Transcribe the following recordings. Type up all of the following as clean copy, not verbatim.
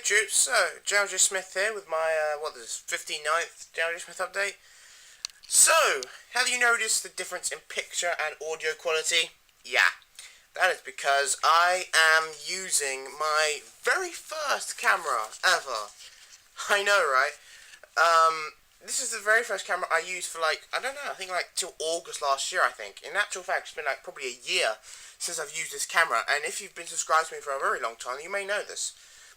troops, so GeneralJSmith here with my, what is this, 59th GeneralJSmith update. So, have you noticed the difference in picture and audio quality? Yeah, that is because I am using my very first camera ever. I know, right? This is the very first camera I used for I don't know, I think till August last year, I think. In actual fact, it's been probably a year since I've used this camera, and if you've been subscribed to me for a very long time, you may know this.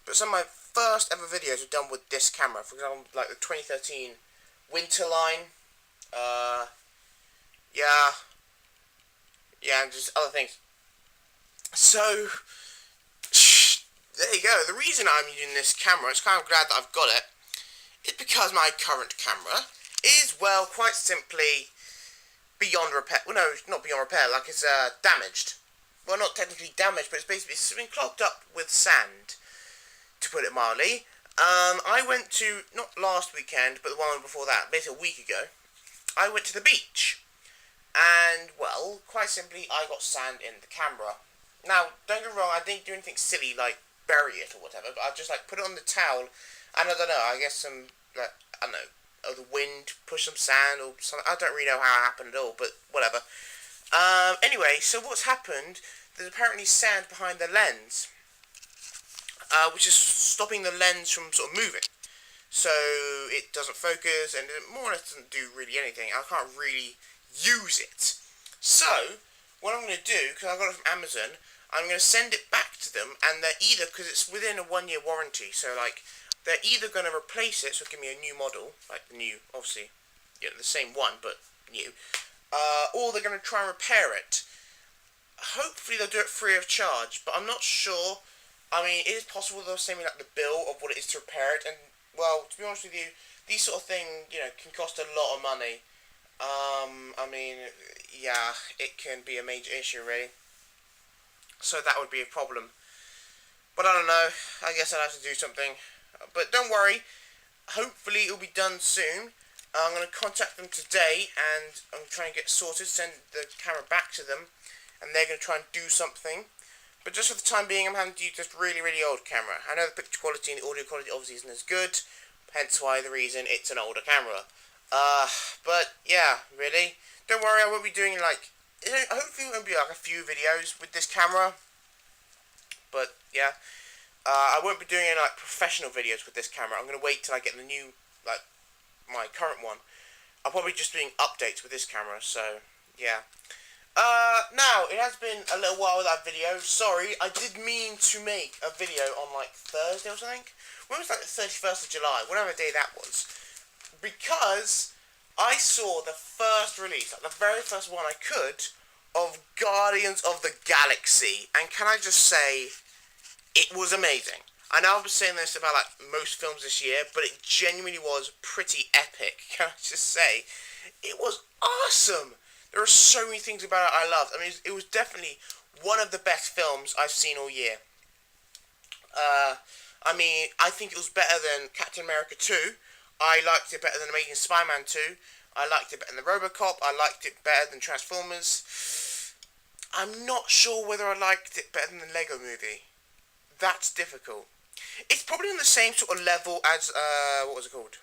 But some of my first ever videos were done with this camera. For example, like the 2013 winter line. Yeah, and just other things. So, there you go. The reason I'm using this camera, it's kind of glad that I've got it, is because my current camera is, well, quite simply beyond repair. Well, no, not beyond repair, it's damaged. Well, not technically damaged, but it's been clogged up with sand, to put it mildly. I went to, not last weekend, but the one before that, basically a week ago, I went to the beach. And, well, quite simply, I got sand in the camera. Now, don't get me wrong, I didn't do anything silly, like bury it or whatever, but I just, put it on the towel, and I don't know, I guess some, I don't know, the wind pushed some sand or something. I don't really know how it happened at all, but whatever. Anyway, so what's happened, there's apparently sand behind the lens, which is stopping the lens from sort of moving. So it doesn't focus, and it more or less doesn't do really anything. I can't really use it. So, what I'm going to do, because I got it from Amazon, I'm going to send it back to them, and they're either, because it's within a 1-year warranty, so they're either going to replace it, so give me a new model, the new, obviously, the same one, but new, or they're going to try and repair it. Hopefully they'll do it free of charge, but I'm not sure. I mean, it is possible they'll send me, the bill of what it is to repair it, and, well, to be honest with you, these sort of things, can cost a lot of money. I mean, yeah, it can be a major issue, really. So that would be a problem. But I don't know, I guess I'll have to do something. But don't worry, hopefully it'll be done soon. I'm going to contact them today, and I'm trying to get sorted, send the camera back to them, and they're going to try and do something. But just for the time being, I'm having to use this really, really old camera. I know the picture quality and the audio quality obviously isn't as good, hence why the reason it's an older camera. But yeah, really, don't worry, I won't be doing hopefully it won't be a few videos with this camera, but yeah, I won't be doing any professional videos with this camera. I'm going to wait till I get the new, my current one. I'll probably just doing updates with this camera, so yeah. Now, it has been a little while without video. Sorry, I did mean to make a video on Thursday or something. When was the 31st of July, whatever day that was. Because I saw the first release, the very first one I could, of Guardians of the Galaxy, and can I just say, it was amazing. I know I've been saying this about most films this year, but it genuinely was pretty epic. Can I just say, it was awesome. There are so many things about it I loved. I mean, it was definitely one of the best films I've seen all year. I mean, I think it was better than Captain America 2. I liked it better than Amazing Spider-Man 2. I liked it better than RoboCop. I liked it better than Transformers. I'm not sure whether I liked it better than the Lego Movie. That's difficult. It's probably on the same sort of level as, what was it called?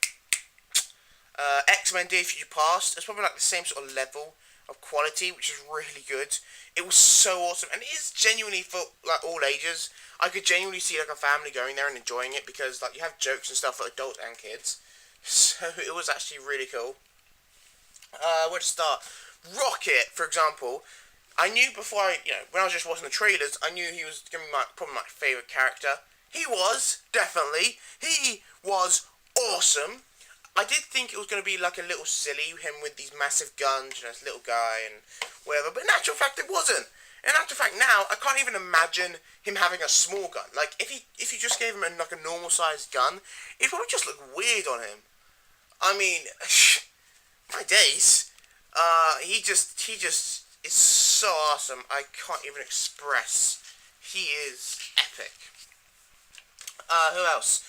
X-Men Day Future Past. It's probably the same sort of level of quality, which is really good. It was so awesome, and it is genuinely for all ages. I could genuinely see a family going there and enjoying it, because you have jokes and stuff for adults and kids. So it was actually really cool. Where to start? Rocket, for example. I knew before when I was just watching the trailers, I knew he was going to be probably my favourite character. He was, definitely. He was awesome. I did think it was going to be a little silly, him with these massive guns, this little guy and whatever, but in actual fact it wasn't. In actual fact now, I can't even imagine him having a small gun. If you just gave him a normal sized gun, it'd probably just look weird on him. I mean, my days. He just is so awesome. I can't even express. He is epic. Who else?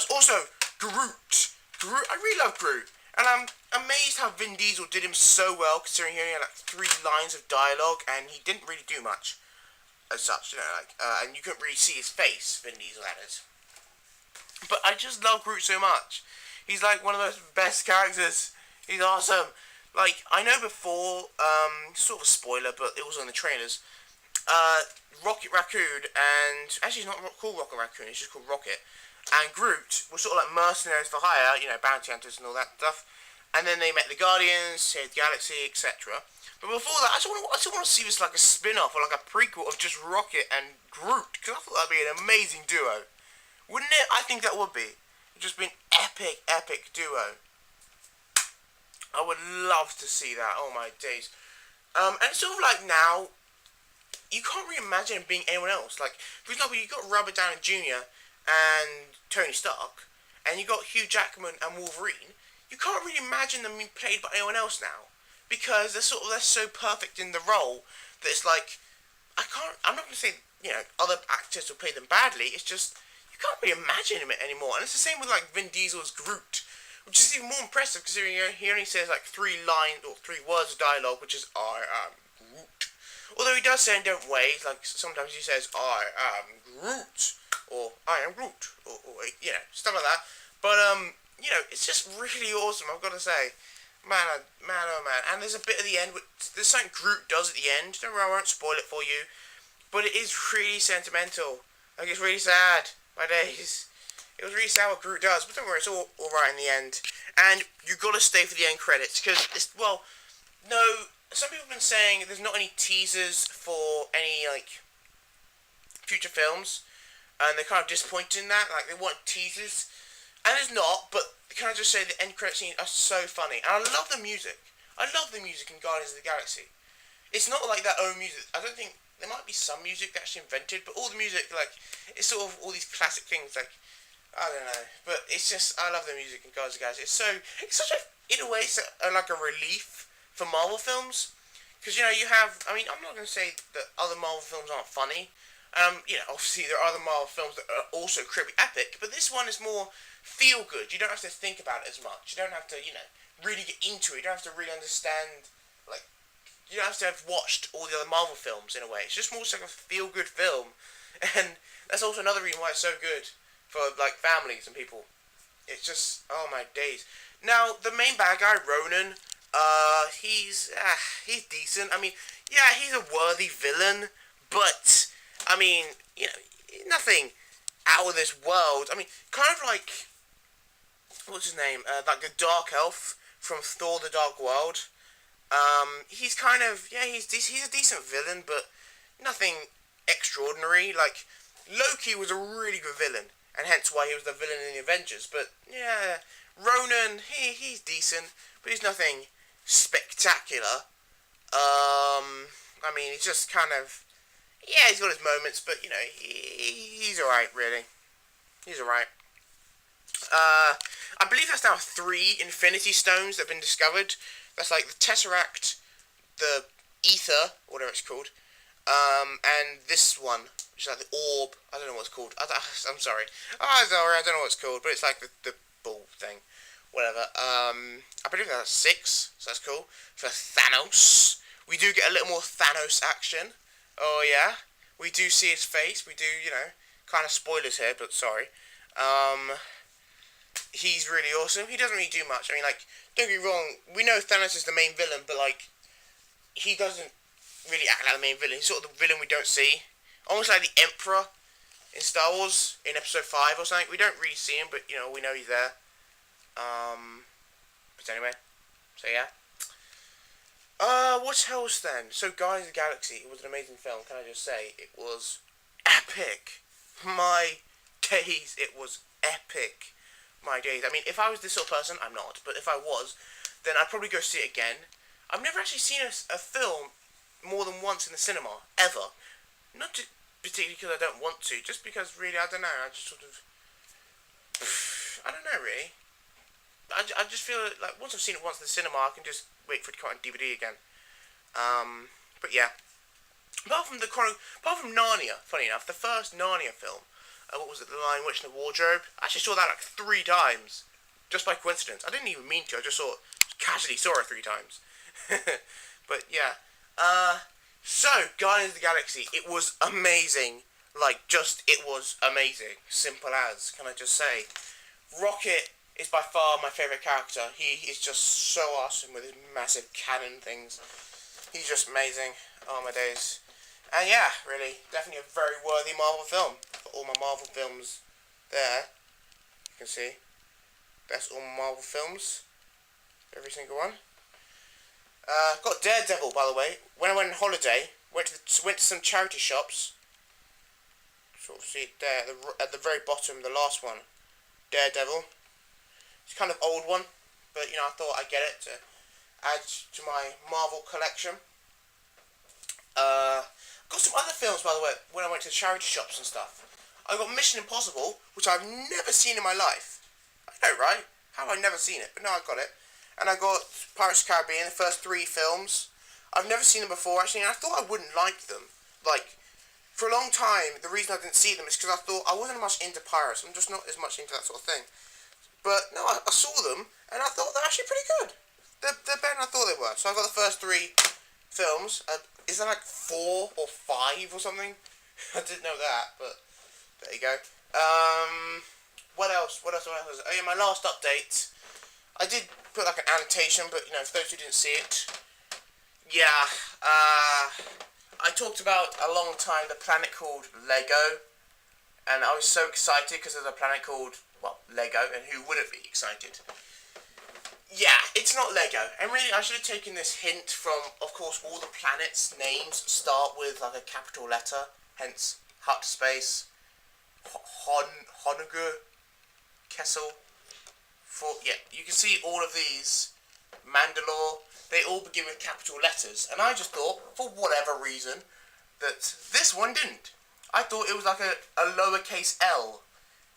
Also, Groot. I really love Groot. And I'm amazed how Vin Diesel did him so well, considering he only had 3 lines of dialogue, and he didn't really do much as such, and you couldn't really see his face, Vin Diesel, that is. just love Groot so much. He's like one of the best characters. He's awesome. Like, I know before, sort of a spoiler, but it was on the trailers. Rocket Raccoon and actually he's not called Rocket Raccoon. He's just called Rocket. And Groot were sort of like mercenaries for hire, bounty hunters and all that stuff. And then they met the Guardians, saved the galaxy, etc. But before that, I just want to see this like a spin-off or like a prequel of just Rocket and Groot, because I thought that'd be an amazing duo, wouldn't it? I think that would be. It'd just be an epic duo. I would love to see that. Oh my days. And it's sort of like now, you can't really imagine it being anyone else. Like, for example, you got Robert Downey Jr. and Tony Stark, and you got Hugh Jackman and Wolverine. You can't really imagine them being played by anyone else now, because they're so perfect in the role that it's like, I'm not going to say, other actors will play them badly. It's just, you can't really imagine him anymore. And it's the same with like Vin Diesel's Groot, which is even more impressive considering he only says like 3 lines or 3 words of dialogue, which is I am Groot. Although he does say in different ways, like sometimes he says I am Groot or I am Groot or stuff like that. But it's just really awesome, I've got to say. Man, oh man. And there's a bit at the end, there's something Groot does at the end. Don't worry, I won't spoil it for you. But it is really sentimental. Like, it's really sad. My days. It was really sad what Groot does, but don't worry, it's all alright in the end. And you've got to stay for the end credits, because some people have been saying there's not any teasers for any, like, future films, and they're kind of disappointed in that. Like, they want teasers, and there's not, but can I just say the end credit scenes are so funny, and I love the music. I love the music in Guardians of the Galaxy. It's not like their own music. I don't think, there might be some music actually invented, but all the music, like, it's sort of all these classic things, like, I don't know, but it's just, I love the music in Guardians of the Galaxy. It's such a, in a way, like a relief for Marvel films, because, you have, I mean, I'm not going to say that other Marvel films aren't funny. Obviously there are other Marvel films that are also incredibly epic, but this one is more feel good. You don't have to think about it as much. You don't have to, really get into it. You don't have to really understand, like, you don't have to have watched all the other Marvel films in a way. It's just more like a feel good film, and that's also another reason why it's so good for, like, families and people. It's just, oh my days. Now, the main bad guy, Ronan, he's decent. I mean, yeah, he's a worthy villain, but, I mean, nothing out of this world. I mean, kind of like, what's his name? Like the Dark Elf from Thor: The Dark World. He's kind of, he's a decent villain, but nothing extraordinary. Like, Loki was a really good villain, and hence why he was the villain in the Avengers. But yeah, Ronan, he's decent, but he's nothing spectacular. I mean, he's just kind of, he's got his moments, but he's alright, really. He's alright. I believe that's now 3 Infinity Stones that have been discovered. That's like the Tesseract, the Ether, whatever it's called, and this one, which is like the Orb. I don't know what it's called. I'm sorry. I don't know what it's called, but it's like the ball thing. Whatever. I believe that's 6, so that's cool. For Thanos, we do get a little more Thanos action. Oh yeah, we do see his face. We do, kind of spoilers here, but sorry. He's really awesome. He doesn't really do much. I mean, like, don't get me wrong, we know Thanos is the main villain, but, like, he doesn't really act like the main villain. He's sort of the villain we don't see. Almost like the Emperor in Star Wars in Episode 5 or something. We don't really see him, but, we know he's there. But anyway, so yeah. What else then? So, Guardians of the Galaxy, it was an amazing film, can I just say? It was epic. My days, it was epic. My days. I mean, if I was this sort of person, I'm not, but if I was, then I'd probably go see it again. I've never actually seen a film more than once in the cinema, ever. Not particularly because I don't want to, just because, really, I don't know, I just sort of, I don't know, really. I just feel like once I've seen it once in the cinema, I can just wait for it to come out on DVD again. But yeah. Apart from Narnia, funny enough, the first Narnia film, what was it, The Lion, Witch and the Wardrobe? I actually saw that like 3 times, just by coincidence. I didn't even mean to, I just casually saw it 3 times. But yeah. So, Guardians of the Galaxy, it was amazing. Like, it was amazing. Simple as, can I just say. Rocket is by far my favourite character. He is just so awesome with his massive cannon things. He's just amazing. Oh my days. And yeah, really, definitely a very worthy Marvel film. For all my Marvel films there, you can see. That's all my Marvel films. Every single one. Got Daredevil, by the way. When I went on holiday, went to some charity shops. Sort of see it there at the very bottom, the last one. Daredevil. It's kind of old one, but I thought I'd get it to add to my Marvel collection. Got some other films, by the way, when I went to charity shops and stuff. I got Mission Impossible, which I've never seen in my life. I know, right? How have I never seen it? But no, I got it. And I got Pirates of the Caribbean, the first 3 films. I've never seen them before, actually, and I thought I wouldn't like them. Like, for a long time, the reason I didn't see them is because I thought I wasn't much into pirates. I'm just not as much into that sort of thing. But no, I saw them, and I thought they're actually pretty good. They're better than I thought they were. So I got the first 3 films. Is there like 4 or 5 or something? I didn't know that, but there you go. What else? Oh yeah, my last update. I did put like an annotation, but for those who didn't see it, yeah, I talked about a long time the planet called Lego, and I was so excited because there's a planet called, well, Lego, and who wouldn't be excited? Yeah, it's not Lego, and really I should have taken this hint from, of course, all the planets' names start with like a capital letter, hence Hut Space, Honegu, Kessel. Yeah, you can see all of these. Mandalore, they all begin with capital letters, and I just thought, for whatever reason, that this one didn't. I thought it was like a lowercase L,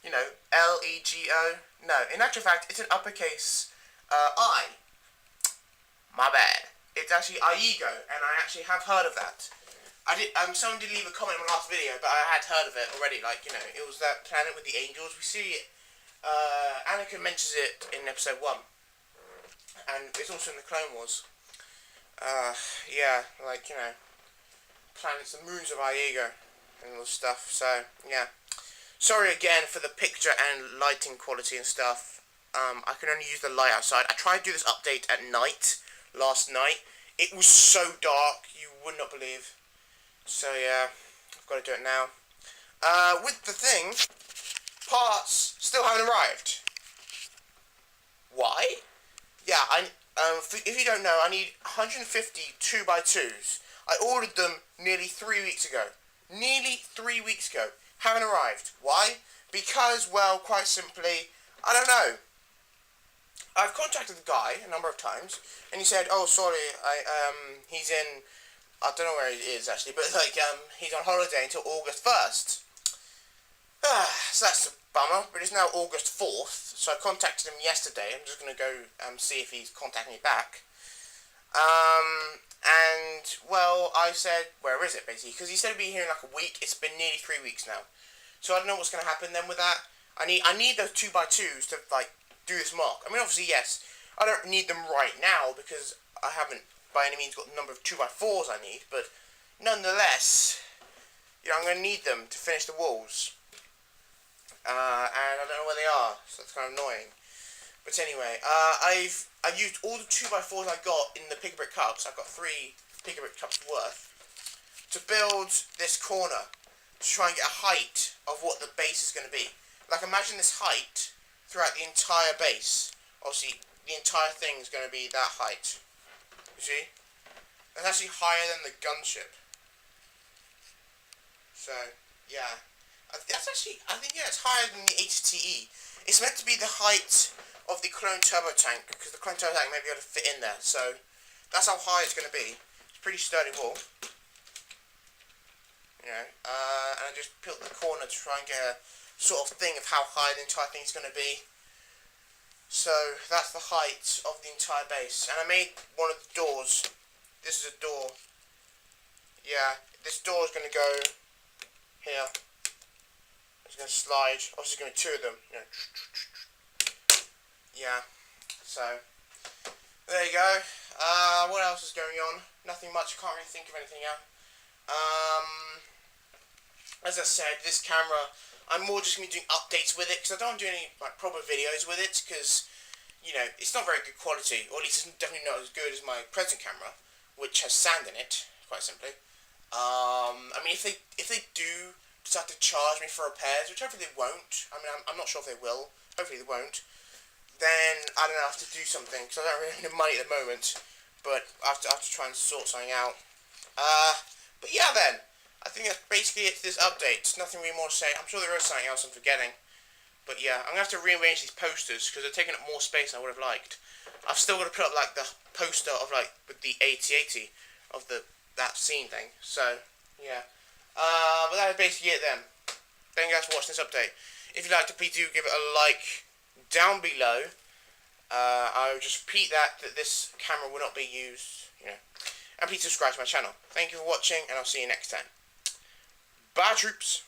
L-E-G-O. No, in actual fact, it's an uppercase I. My bad. It's actually Iego, and I actually have heard of that. Someone did leave a comment in my last video, but I had heard of it already. It was that planet with the angels. We see it. Anakin mentions it in episode 1, and it's also in the Clone Wars. Yeah, planets, the moons of Iego, and all stuff. So yeah, sorry again for the picture and lighting quality and stuff. I can only use the light outside. I tried to do this update at night last night. It was so dark, you would not believe. So yeah, I've got to do it now. With the thing, parts still haven't arrived. Why? Yeah, if you don't know, I need 150 2x2s. I ordered them nearly 3 weeks ago. Haven't arrived. Why? Because, well, quite simply, I don't know. I've contacted the guy a number of times, and he said, "Oh, sorry, he's in, I don't know where he is actually, but he's on holiday until August 1st. So that's a bummer, but it's now August 4th, so I contacted him yesterday. I'm just going to go see if he's contacting me back. And, well, I said, where is it, basically? Because he said he'd be here in like a week. It's been nearly 3 weeks now. So I don't know what's going to happen then with that. I need those 2x2s to, do this mark. I mean, obviously, yes, I don't need them right now because I haven't, by any means, got the number of 2x4s I need. But, nonetheless, I'm going to need them to finish the walls. And I don't know where they are, so that's kind of annoying. But anyway, I've used all the 2x4s I got in the Pigbrick Cups. I've got 3 Pigbrick Cups worth to build this corner to try and get a height of what the base is going to be. Imagine this height throughout the entire base. Obviously, the entire thing is going to be that height. You see? That's actually higher than the gunship. So, yeah. I think it's higher than the ATTE. It's meant to be the height of the clone turbo tank, because the clone turbo tank may be able to fit in there. So, that's how high it's going to be. It's a pretty sturdy wall. And I just built the corner to try and get a sort of thing of how high the entire thing is going to be. So, that's the height of the entire base. And I made one of the doors. This is a door. Yeah, this door is going to go here. It's going to slide. Obviously, going to be 2 of them. Yeah. So, there you go. What else is going on? Nothing much. Can't really think of anything else. As I said, this camera, I'm more just going to be doing updates with it, because I don't do any like proper videos with it, because, you know, it's not very good quality, or at least it's definitely not as good as my present camera, which has sand in it, quite simply. I mean, if they do decide to charge me for repairs, which hopefully they won't, I mean, I'm not sure if they will, hopefully they won't, then I don't know, I have to do something, because I don't really have any money at the moment, but I have to try and sort something out. But yeah then, I think that's basically it to this update. There's nothing really more to say. I'm sure there is something else I'm forgetting. But yeah, I'm going to have to rearrange these posters, because they're taking up more space than I would have liked. I've still got to put up, like, the poster of, like, with the 8080 of that scene thing. So, yeah. But that is basically it then. Thank you guys for watching this update. If you liked it, please do give it a like down below. I will just repeat that this camera will not be used, you know. And please subscribe to my channel. Thank you for watching, and I'll see you next time. Bye, troops!